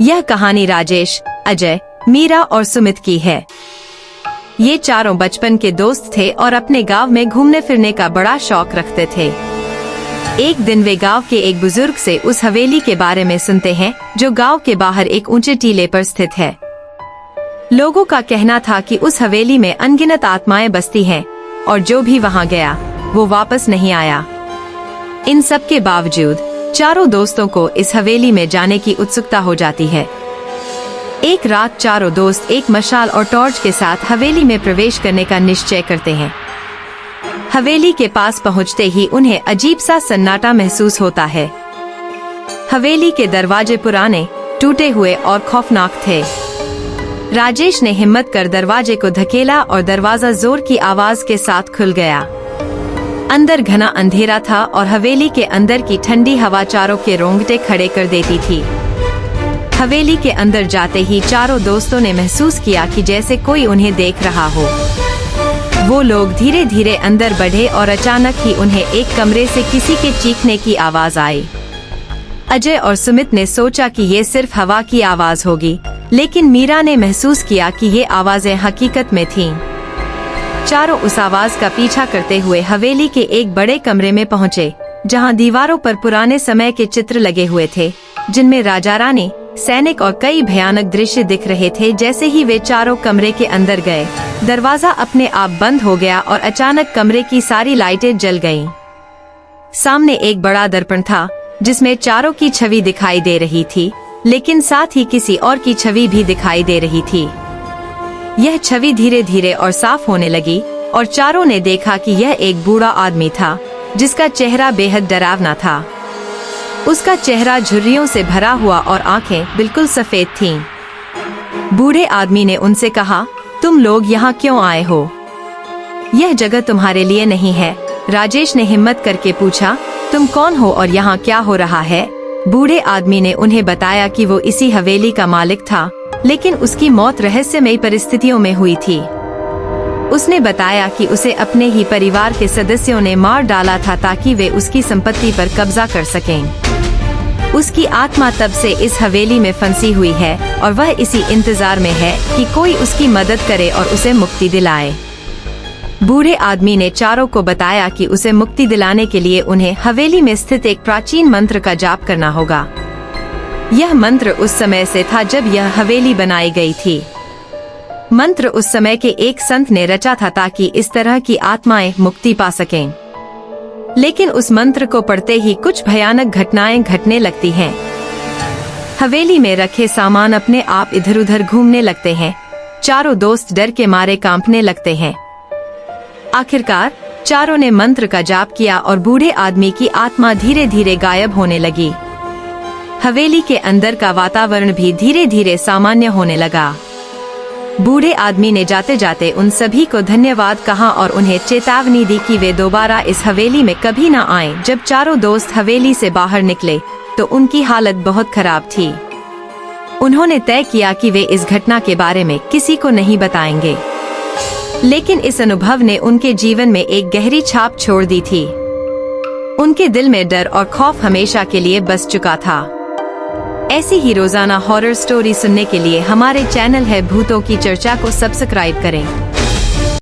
यह कहानी राजेश, अजय, मीरा और सुमित की है। ये चारों बचपन के दोस्त थे और अपने गांव में घूमने फिरने का बड़ा शौक रखते थे। एक दिन वे गांव के एक बुजुर्ग से उस हवेली के बारे में सुनते हैं जो गांव के बाहर एक ऊंचे टीले पर स्थित है। लोगों का कहना था कि उस हवेली में अनगिनत आत्माएं बसती हैं और जो भी वहां गया वो वापस नहीं आया। इन सब के बावजूद चारों दोस्तों को इस हवेली में जाने की उत्सुकता हो जाती है। एक रात चारों दोस्त एक मशाल और टॉर्च के साथ हवेली में प्रवेश करने का निश्चय करते हैं। हवेली के पास पहुंचते ही उन्हें अजीब सा सन्नाटा महसूस होता है। हवेली के दरवाजे पुराने, टूटे हुए और खौफनाक थे। राजेश ने हिम्मत कर दरवाजे को धकेला और दरवाजा जोर की आवाज के साथ खुल गया। अंदर घना अंधेरा था और हवेली के अंदर की ठंडी हवा चारों के रोंगटे खड़े कर देती थी। हवेली के अंदर जाते ही चारों दोस्तों ने महसूस किया कि जैसे कोई उन्हें देख रहा हो। वो लोग धीरे धीरे अंदर बढ़े और अचानक ही उन्हें एक कमरे से किसी के चीखने की आवाज आई। अजय और सुमित ने सोचा कि ये सिर्फ हवा की आवाज होगी, लेकिन मीरा ने महसूस किया कि ये आवाजें हकीकत में थीं। चारों उस आवाज का पीछा करते हुए हवेली के एक बड़े कमरे में पहुँचे, जहाँ दीवारों पर पुराने समय के चित्र लगे हुए थे, जिनमें राजा रानी, सैनिक और कई भयानक दृश्य दिख रहे थे। जैसे ही वे चारों कमरे के अंदर गए, दरवाजा अपने आप बंद हो गया और अचानक कमरे की सारी लाइटें जल गईं। सामने एक बड़ा दर्पण था जिसमें चारों की छवि दिखाई दे रही थी, लेकिन साथ ही किसी और की छवि भी दिखाई दे रही थी। यह छवि धीरे धीरे और साफ होने लगी और चारों ने देखा कि यह एक बूढ़ा आदमी था जिसका चेहरा बेहद डरावना था। उसका चेहरा झुर्रियों से भरा हुआ और आंखें बिल्कुल सफेद थीं। बूढ़े आदमी ने उनसे कहा, तुम लोग यहाँ क्यों आए हो? यह जगह तुम्हारे लिए नहीं है। राजेश ने हिम्मत करके पूछा, तुम कौन हो और यहाँ क्या हो रहा है? बूढ़े आदमी ने उन्हें बताया कि वो इसी हवेली का मालिक था, लेकिन उसकी मौत रहस्यमयी परिस्थितियों में हुई थी। उसने बताया कि उसे अपने ही परिवार के सदस्यों ने मार डाला था ताकि वे उसकी संपत्ति पर कब्जा कर सकें। उसकी आत्मा तब से इस हवेली में फंसी हुई है और वह इसी इंतजार में है कि कोई उसकी मदद करे और उसे मुक्ति दिलाए। बूढ़े आदमी ने चारों को बताया कि उसे मुक्ति दिलाने के लिए उन्हें हवेली में स्थित एक प्राचीन मंत्र का जाप करना होगा। यह मंत्र उस समय से था जब यह हवेली बनाई गई थी। मंत्र उस समय के एक संत ने रचा था ताकि इस तरह की आत्माएं मुक्ति पा सकें। लेकिन उस मंत्र को पढ़ते ही कुछ भयानक घटनाएं घटने लगती हैं। हवेली में रखे सामान अपने आप इधर उधर घूमने लगते हैं। चारों दोस्त डर के मारे कांपने लगते हैं। आखिरकार चारों ने मंत्र का जाप किया और बूढ़े आदमी की आत्मा धीरे धीरे गायब होने लगी। हवेली के अंदर का वातावरण भी धीरे धीरे सामान्य होने लगा। बूढ़े आदमी ने जाते जाते उन सभी को धन्यवाद कहा और उन्हें चेतावनी दी कि वे दोबारा इस हवेली में कभी न आएं। जब चारों दोस्त हवेली से बाहर निकले तो उनकी हालत बहुत खराब थी। उन्होंने तय किया कि वे इस घटना के बारे में किसी को नहीं बताएंगे, लेकिन इस अनुभव ने उनके जीवन में एक गहरी छाप छोड़ दी थी। उनके दिल में डर और खौफ हमेशा के लिए बस चुका था। ऐसी ही रोजाना हॉरर स्टोरी सुनने के लिए हमारे चैनल है भूतों की चर्चा को सब्सक्राइब करें।